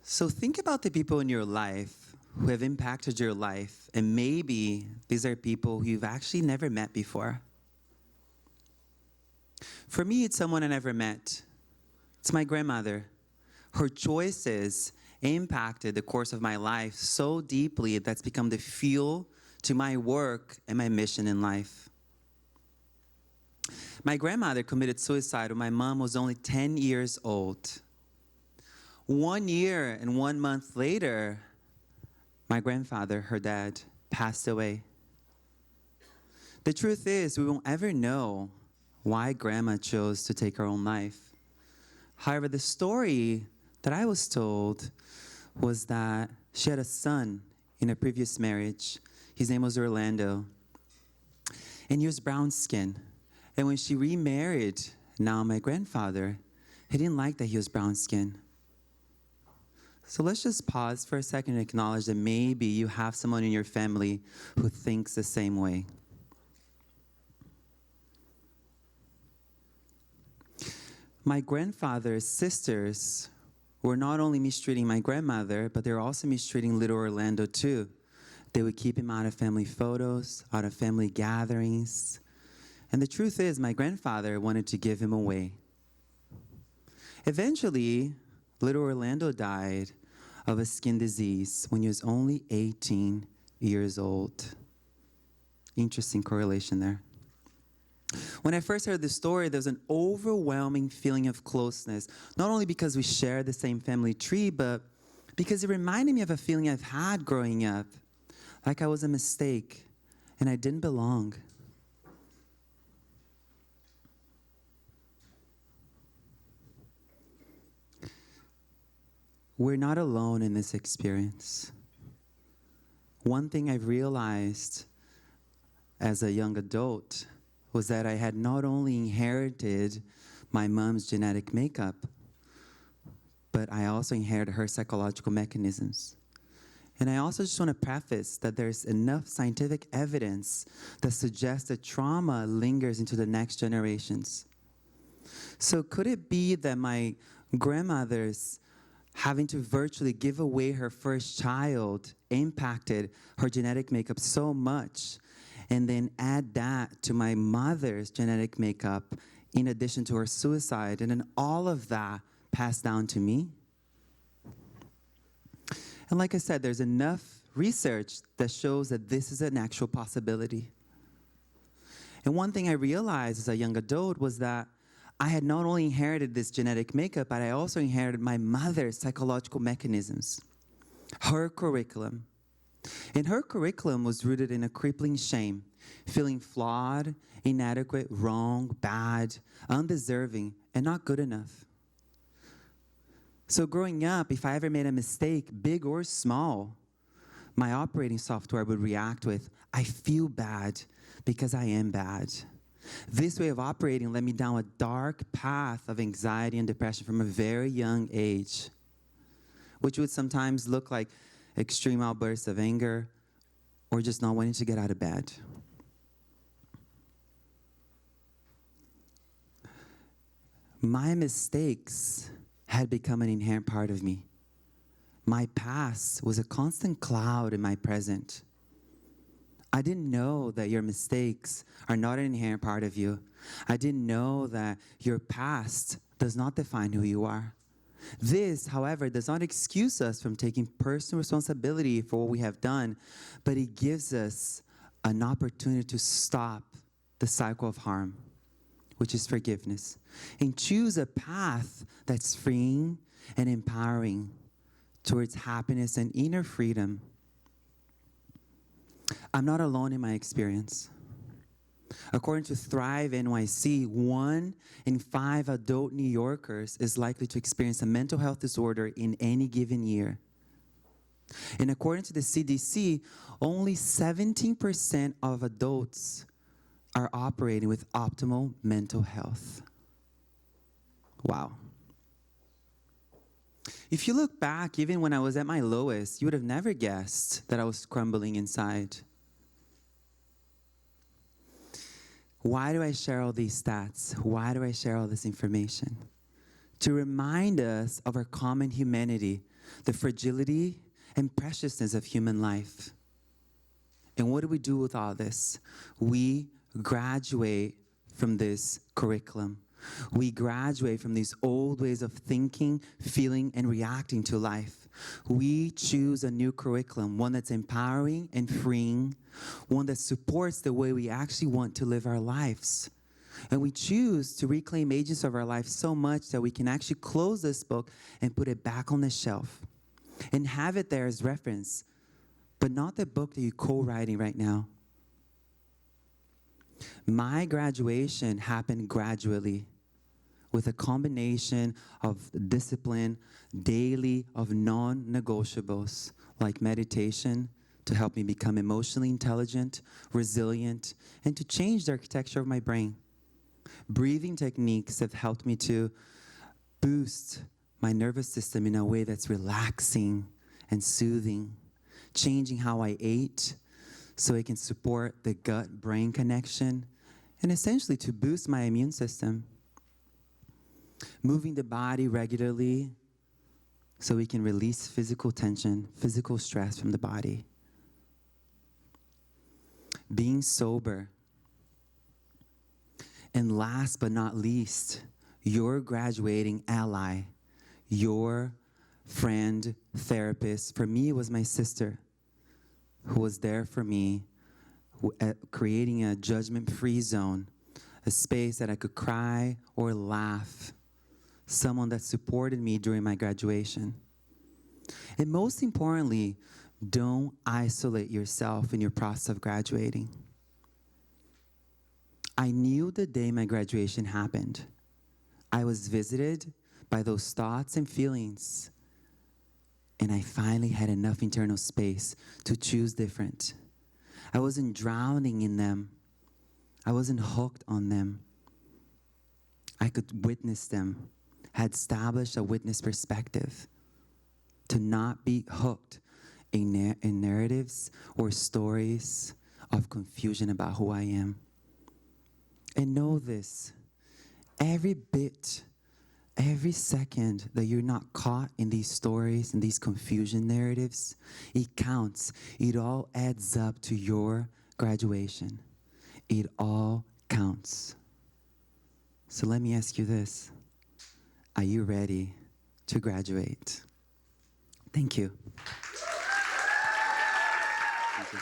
So think about the people in your life who have impacted your life, and maybe these are people who you've actually never met before. For me, it's someone I never met. It's my grandmother. Her choices impacted the course of my life so deeply that's become the fuel to my work and my mission in life. My grandmother committed suicide when my mom was only 10 years old. 1 year and 1 month later, my grandfather, her dad, passed away. The truth is, we won't ever know why Grandma chose to take her own life. However, the story that I was told was that she had a son in a previous marriage. His name was Orlando, and he was brown skinned. And when she remarried, now my grandfather, he didn't like that he was brown skinned. So let's just pause for a second and acknowledge that maybe you have someone in your family who thinks the same way. My grandfather's sisters were not only mistreating my grandmother, but they were also mistreating little Orlando too. They would keep him out of family photos, out of family gatherings. And the truth is, my grandfather wanted to give him away. Eventually, little Orlando died of a skin disease when he was only 18 years old. Interesting correlation there. When I first heard this story, there was an overwhelming feeling of closeness, not only because we share the same family tree, but because it reminded me of a feeling I've had growing up, like I was a mistake and I didn't belong. We're not alone in this experience. One thing I've realized as a young adult was that I had not only inherited my mom's genetic makeup, but I also inherited her psychological mechanisms. And I also just want to preface that there's enough scientific evidence that suggests that trauma lingers into the next generations. So could it be that my grandmother's having to virtually give away her first child impacted her genetic makeup so much, and then add that to my mother's genetic makeup in addition to her suicide, and then all of that passed down to me? And like I said, there's enough research that shows that this is an actual possibility. And one thing I realized as a young adult was that I had not only inherited this genetic makeup, but I also inherited my mother's psychological mechanisms, her curriculum. And her curriculum was rooted in a crippling shame, feeling flawed, inadequate, wrong, bad, undeserving, and not good enough. So growing up, if I ever made a mistake, big or small, my operating software would react with, I feel bad because I am bad. This way of operating led me down a dark path of anxiety and depression from a very young age, which would sometimes look like extreme outbursts of anger or just not wanting to get out of bed. My mistakes had become an inherent part of me. My past was a constant cloud in my present. I didn't know that your mistakes are not an inherent part of you. I didn't know that your past does not define who you are. This, however, does not excuse us from taking personal responsibility for what we have done, but it gives us an opportunity to stop the cycle of harm, which is forgiveness, and choose a path that's freeing and empowering towards happiness and inner freedom. I'm not alone in my experience. According to Thrive NYC, 1 in 5 adult New Yorkers is likely to experience a mental health disorder in any given year. And according to the CDC, only 17% of adults are operating with optimal mental health. Wow. If you look back, even when I was at my lowest, you would have never guessed that I was crumbling inside. Why do I share all these stats? Why do I share all this information? To remind us of our common humanity, the fragility and preciousness of human life. And what do we do with all this? We graduate from this curriculum. We graduate from these old ways of thinking, feeling, and reacting to life. We choose a new curriculum, one that's empowering and freeing, one that supports the way we actually want to live our lives. And we choose to reclaim agency of our life so much that we can actually close this book and put it back on the shelf and have it there as reference, but not the book that you're co-writing right now. My graduation happened gradually with a combination of discipline, daily, of non-negotiables, like meditation, to help me become emotionally intelligent, resilient, and to change the architecture of my brain. Breathing techniques have helped me to boost my nervous system in a way that's relaxing and soothing, changing how I ate so it can support the gut-brain connection, and essentially to boost my immune system. Moving the body regularly so we can release physical tension, physical stress from the body. Being sober. And last but not least, your graduating ally, your friend, therapist. For me, it was my sister who was there for me, creating a judgment-free zone, a space that I could cry or laugh, someone that supported me during my graduation. And most importantly, don't isolate yourself in your process of graduating. I knew the day my graduation happened. I was visited by those thoughts and feelings, and I finally had enough internal space to choose different. I wasn't drowning in them. I wasn't hooked on them. I could witness them, had established a witness perspective, to not be hooked in narratives or stories of confusion about who I am. And know this, every bit, every second that you're not caught in these stories and these confusion narratives, it counts. It all adds up to your graduation. It all counts. So let me ask you this. Are you ready to graduate? Thank you. Thank you.